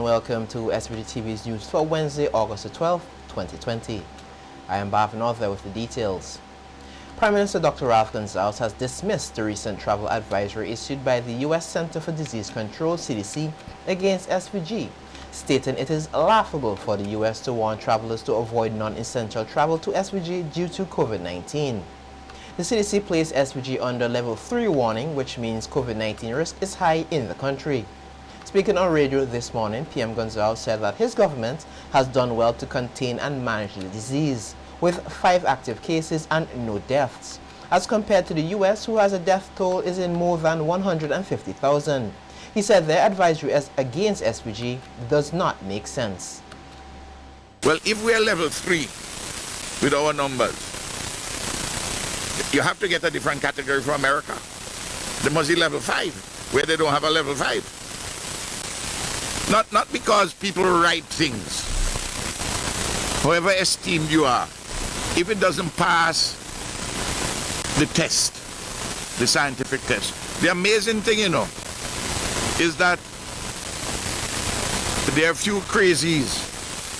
Welcome to SVG-TV's news for Wednesday, August the 12th, 2020. I am Bob Norther with the details. Prime Minister Dr. Ralph Gonzales has dismissed the recent travel advisory issued by the U.S. Center for Disease Control, CDC, against SVG, stating it is laughable for the U.S. to warn travelers to avoid non-essential travel to SVG due to COVID-19. The CDC placed SVG under Level 3 warning, which means COVID-19 risk is high in the country. Speaking on radio this morning, PM Gonzalez said that his government has done well to contain and manage the disease, with 5 active cases and no deaths, as compared to the U.S., who has a death toll is in more than 150,000. He said their advisory against SVG does not make sense. Well, if we are Level 3 with our numbers, you have to get a different category from America. They must be Level 5, where they don't have a Level 5. Not because people write things. However esteemed you are, if it doesn't pass the test, the scientific test. The amazing thing, is that there are a few crazies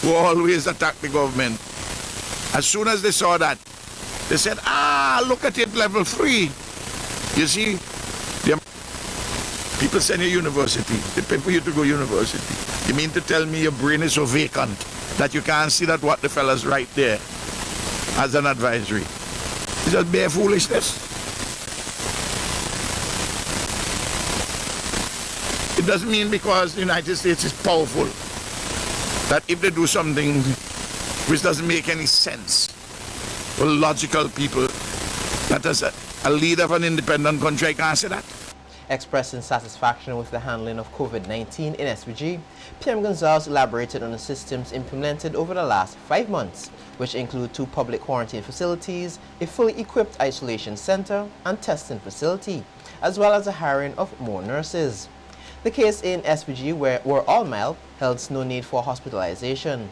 who always attack the government. As soon as they saw that, they said, look at it, Level 3. You see, people send you university. They pay for you to go university. You mean to tell me your brain is so vacant that you can't see that what the fellas write there as an advisory? It's just bare foolishness. It doesn't mean because the United States is powerful that if they do something which doesn't make any sense for logical people, that as a leader of an independent country, I can't say that. Expressing satisfaction with the handling of COVID-19 in SVG, PM Gonzalez elaborated on the systems implemented over the last 5 months, which include 2 public quarantine facilities, a fully equipped isolation center, and testing facility, as well as the hiring of more nurses. The case in SVG were all mild, held no need for hospitalization.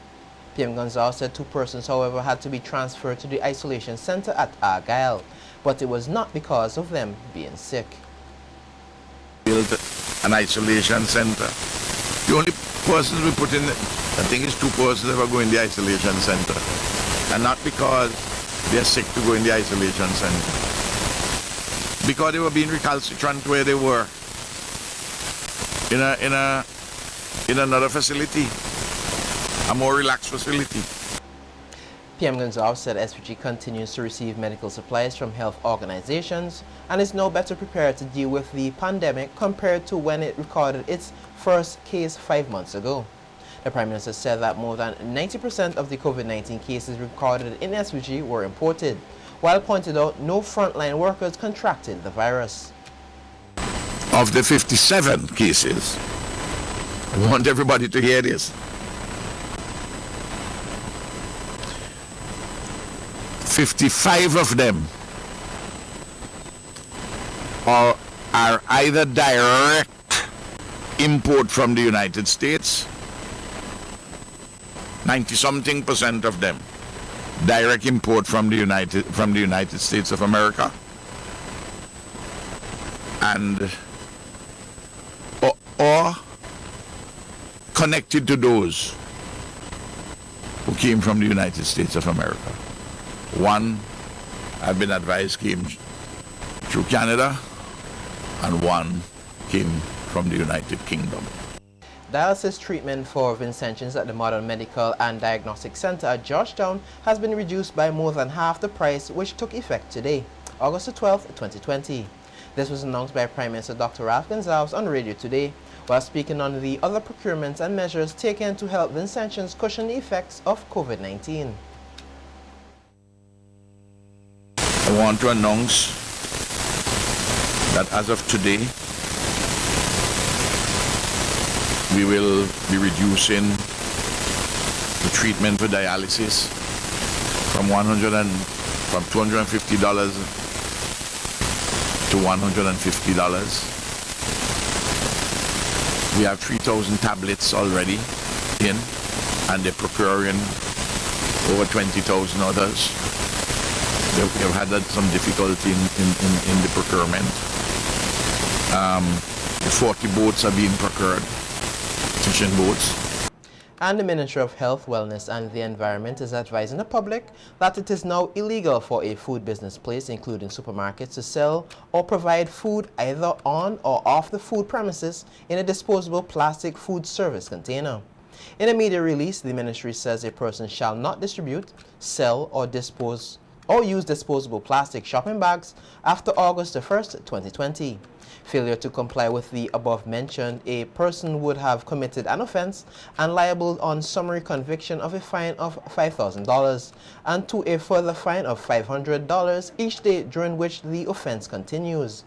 PM Gonzalez said 2 persons, however, had to be transferred to the isolation center at Argyle, but it was not because of them being sick. Build an isolation center. The only persons we put in, I think it's 2 persons that will go in the isolation center, and not because they're sick to go in the isolation center, because they were being recalcitrant where they were in another facility, a more relaxed facility. PM Gonzalez said SVG continues to receive medical supplies from health organizations and is now better prepared to deal with the pandemic compared to when it recorded its first case 5 months ago. The Prime Minister said that more than 90% of the COVID-19 cases recorded in SVG were imported, while pointed out no frontline workers contracted the virus. Of the 57 cases, I want everybody to hear this. 55 of them are either direct import from the United States, 90-something% of them direct import from the United States of America, and or connected to those who came from the United States of America. 1, I've been advised, came through Canada, and 1 came from the United Kingdom. Dialysis treatment for Vincentians at the Modern Medical and Diagnostic Center at Georgetown has been reduced by more than half the price, which took effect today, August the 12th, 2020. This was announced by Prime Minister Dr. Ralph Gonzales on radio today, while speaking on the other procurements and measures taken to help Vincentians cushion the effects of COVID-19. I want to announce that as of today, we will be reducing the treatment for dialysis from $250 to $150. We have 3,000 tablets already in, and they're procuring over 20,000 others. We've had some difficulty in the procurement. 40 boats are being procured, fishing boats. And the Ministry of Health, Wellness and the Environment is advising the public that it is now illegal for a food business place, including supermarkets, to sell or provide food either on or off the food premises in a disposable plastic food service container. In a media release, the ministry says a person shall not distribute, sell or dispose or use disposable plastic shopping bags after August 1st, 2020. Failure to comply with the above mentioned, a person would have committed an offense and liable on summary conviction of a fine of $5,000 and to a further fine of $500 each day during which the offense continues.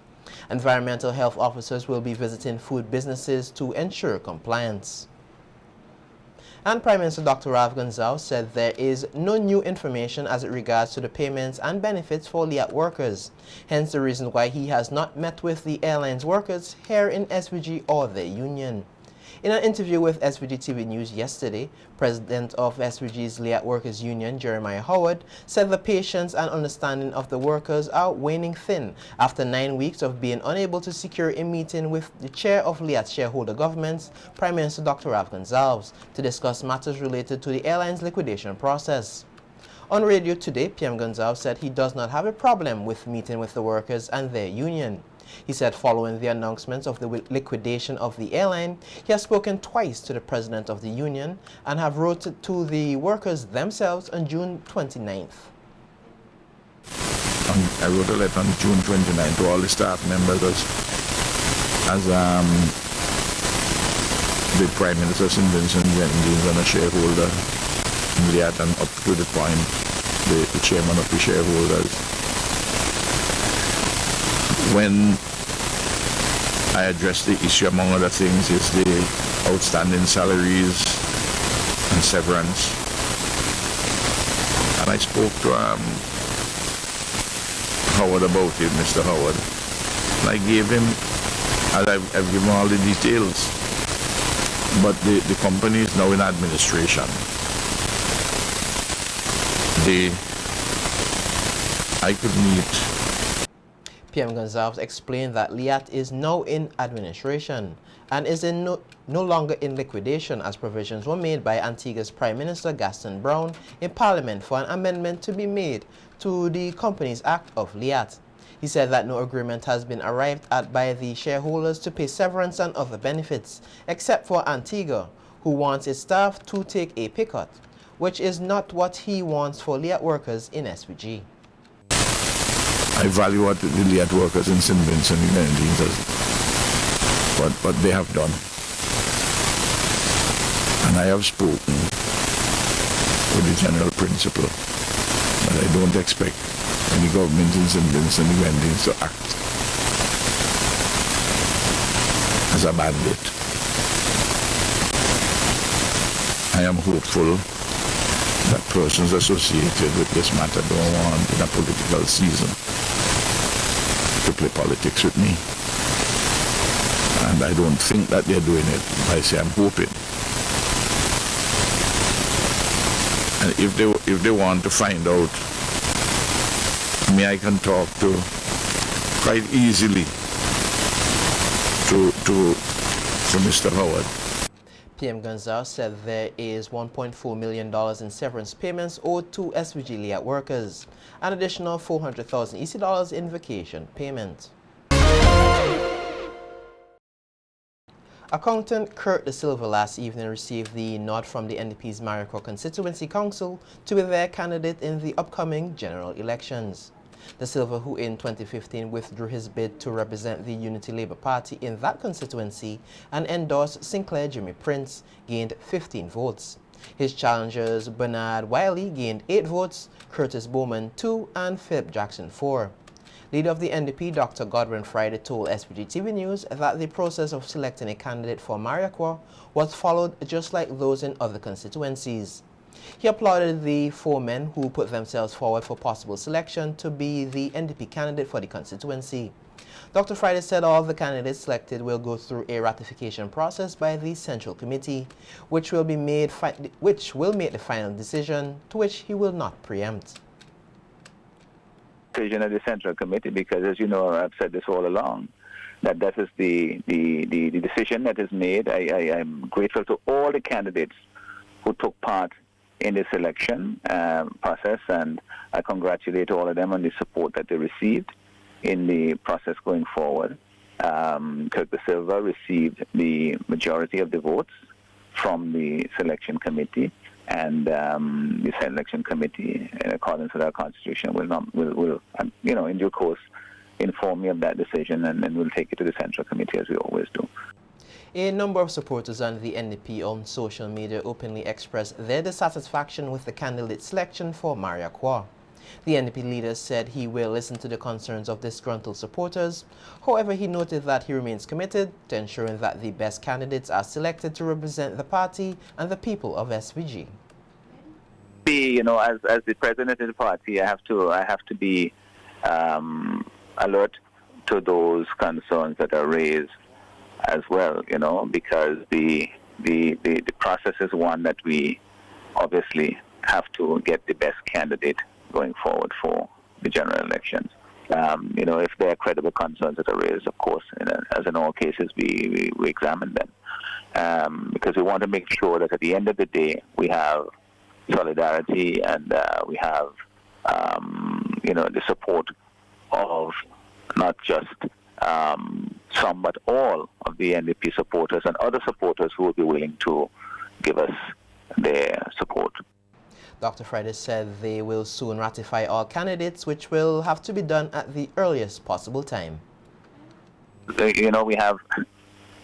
Environmental health officers will be visiting food businesses to ensure compliance. And Prime Minister Dr. Gonzalez said there is no new information as it regards to the payments and benefits for LIAT workers. Hence the reason why he has not met with the airlines workers here in SVG or their union. In an interview with SVG-TV News yesterday, President of SVG's LIAT Workers Union, Jeremiah Howard, said the patience and understanding of the workers are waning thin after 9 weeks of being unable to secure a meeting with the chair of LIAT shareholder governments, Prime Minister Dr. Gonzales, to discuss matters related to the airline's liquidation process. On radio today, PM Gonzalez said he does not have a problem with meeting with the workers and their union. He said following the announcement of the liquidation of the airline, he has spoken twice to the president of the union and have wrote to the workers themselves on June 29th. I wrote a letter on June 29th to all the staff members as the Prime Minister St. Vincent Grenadines and a shareholder in LIAT, and up to the point the chairman of the shareholders. When I addressed the issue, among other things, is the outstanding salaries and severance. And I spoke to Howard about it, Mr. Howard. And I gave him, I've given all the details. But the company is now in administration. I could meet. PM Gonzalez explained that LIAT is now in administration and is no longer in liquidation, as provisions were made by Antigua's Prime Minister Gaston Brown in Parliament for an amendment to be made to the Companies Act of LIAT. He said that no agreement has been arrived at by the shareholders to pay severance and other benefits, except for Antigua, who wants its staff to take a pay cut, which is not what he wants for LIAT workers in SVG. I value what the LIAT workers in St. Vincent and Grenadines does, what they have done. And I have spoken with the general principle that I don't expect any government in St. Vincent and Grenadines to act as a bandit. I am hopeful that persons associated with this matter don't want in a political season to play politics with me. And I don't think that they're doing it. I say I'm hoping. And if they want to find out, I can talk to quite easily to Mr. Howard. PM Gonzalez said there is $1.4 million in severance payments owed to SVG LIAT workers, an additional $400,000 EC in vacation payment. Accountant Kurt De Silva last evening received the nod from the NDP's Maricoa Constituency Council to be their candidate in the upcoming general elections. De Silva, who in 2015 withdrew his bid to represent the Unity Labour Party in that constituency and endorsed Sinclair Jimmy Prince, gained 15 votes. His challengers Bernard Wiley gained 8 votes, Curtis Bowman 2, and Philip Jackson 4. Leader of the NDP, Dr. Godwin Friday, told SVG-TV News that the process of selecting a candidate for Maricoa was followed just like those in other constituencies. He applauded the 4 men who put themselves forward for possible selection to be the NDP candidate for the constituency. Dr. Friday said all the candidates selected will go through a ratification process by the Central Committee, which will make the final decision, to which he will not preempt. Decision of the Central Committee, because as you know, I've said this all along, that is the decision that is made. I'm grateful to all the candidates who took part in this election process, and I congratulate all of them on the support that they received in the process going forward. Kirk De Silva received the majority of the votes from the selection committee, and the selection committee, in accordance with our constitution, will in due course inform me of that decision, and then we'll take it to the central committee as we always do. A number of supporters under the NDP on social media openly expressed their dissatisfaction with the candidate selection for Maria Kwa. The NDP leader said he will listen to the concerns of disgruntled supporters. However, he noted that he remains committed to ensuring that the best candidates are selected to represent the party and the people of SVG. As the president of the party, I have to be alert to those concerns that are raised as well, because the process is one that we obviously have to get the best candidate going forward for the general elections. If there are credible concerns that are raised, of course, as in all cases, we examine them, because we want to make sure that at the end of the day we have solidarity and we have the support of not just some but all of the NDP supporters and other supporters who will be willing to give us their support. Dr. Friday said they will soon ratify all candidates, which will have to be done at the earliest possible time. We have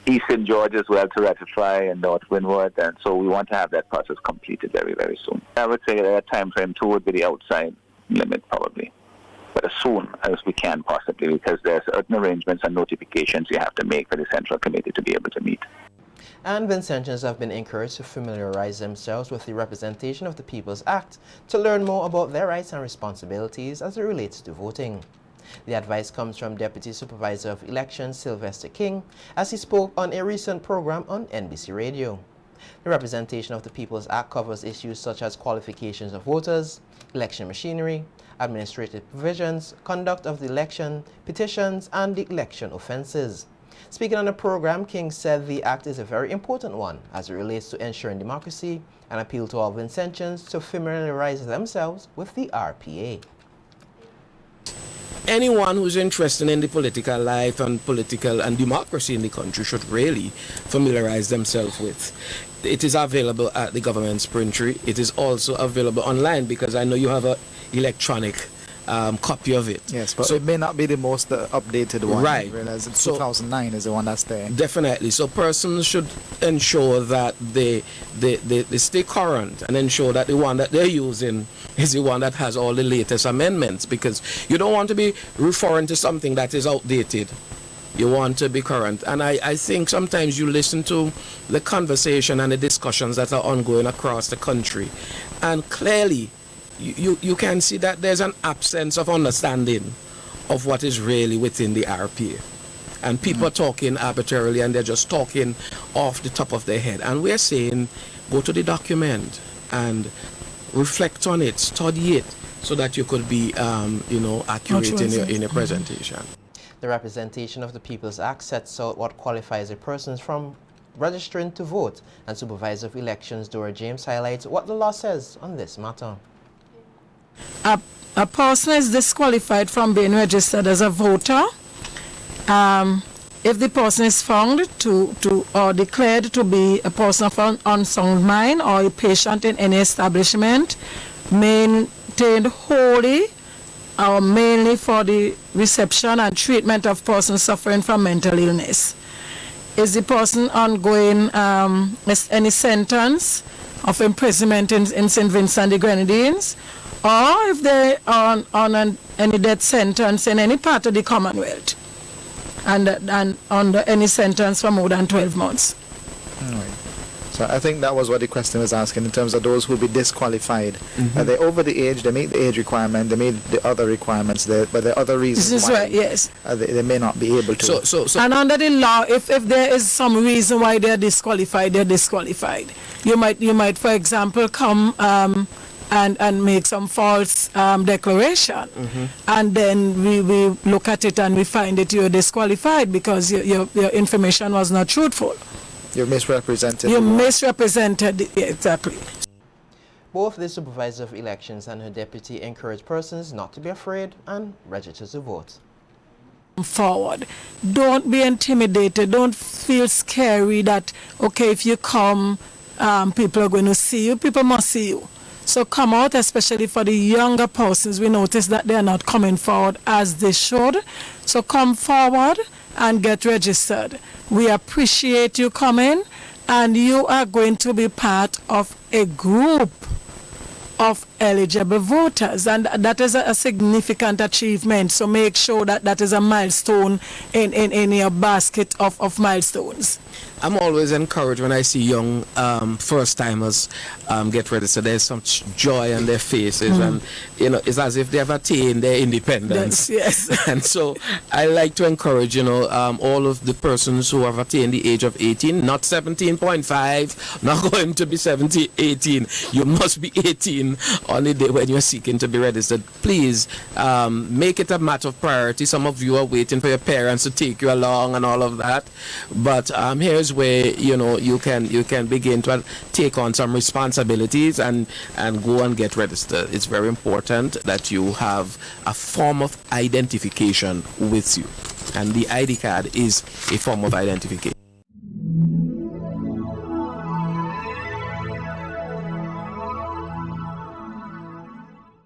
Eastern Georgia as well to ratify and North Windward, and so we want to have that process completed very, very soon. I would say that time frame 2 would be the outside limit probably, but as soon as we can possibly, because there are certain arrangements and notifications you have to make for the Central Committee to be able to meet. And Vincentians have been encouraged to familiarize themselves with the Representation of the People's Act to learn more about their rights and responsibilities as it relates to voting. The advice comes from Deputy Supervisor of Elections Sylvester King as he spoke on a recent program on NBC Radio. The Representation of the People's Act covers issues such as qualifications of voters, election machinery, administrative provisions, conduct of the election, petitions, and the election offenses. Speaking on the program, King said the act is a very important one as it relates to ensuring democracy and appealed to all Vincentians to familiarize themselves with the RPA. Anyone who's interested in the political life and political and democracy in the country should really familiarize themselves with. It is available at the government's printery. It is also available online because I know you have an electronic copy of it. Yes, but so it may not be the most updated one. Right. Whereas 2009 is the one that's there. Definitely. So persons should ensure that they stay current and ensure that the one that they're using is the one that has all the latest amendments, because you don't want to be referring to something that is outdated. You want to be current. And I think sometimes you listen to the conversation and the discussions that are ongoing across the country, and clearly you can see that there's an absence of understanding of what is really within the RPA. And people are talking arbitrarily and they're just talking off the top of their head. And we're saying, go to the document and reflect on it, study it, so that you could be, accurate in your presentation. The Representation of the People's Act sets out what qualifies a person from registering to vote, and Supervisor of Elections Dora James highlights what the law says on this matter. A person is disqualified from being registered as a voter if the person is found or declared to be a person of unsound mind or a patient in any establishment maintained wholly or mainly for the reception and treatment of persons suffering from mental illness. Is the person ongoing any sentence of imprisonment in St. Vincent the Grenadines, or if they are on any death sentence in any part of the Commonwealth, and under any sentence for more than 12 months. All right. So I think that was what the question was asking in terms of those who will be disqualified. Are they over the age? They meet the age requirement. They meet the other requirements there, but there are other reasons this is why right, yes. They may not be able to. So and under the law, if there is some reason why they're disqualified, they're disqualified. You might, for example, come and make some false declaration, and then we look at it and we find that you're disqualified because your information was not truthful. You've misrepresented. You misrepresented, exactly. Both the Supervisor of Elections and her deputy encourage persons not to be afraid and register to vote. Forward. Don't be intimidated. Don't feel scary that, okay, if you come, people are going to see you. People must see you. So come out, especially for the younger persons. We notice that they are not coming forward as they should. So come forward and get registered. We appreciate you coming, and you are going to be part of a group of eligible voters, and that is a significant achievement. So make sure that that is a milestone in your basket of milestones. I'm always encouraged when I see young first-timers get registered. There's some joy on their faces, and you know, it's as if they have attained their independence. Yes. And so I like to encourage, you know, all of the persons who have attained the age of 18, not 17.5, not going to be 18. You must be 18 on the day when you're seeking to be registered. Please make it a matter of priority. Some of you are waiting for your parents to take you along and all of that, but here's where, you know, you can begin to take on some responsibilities and go and get registered. It's very important that you have a form of identification with you, and the ID card is a form of identification.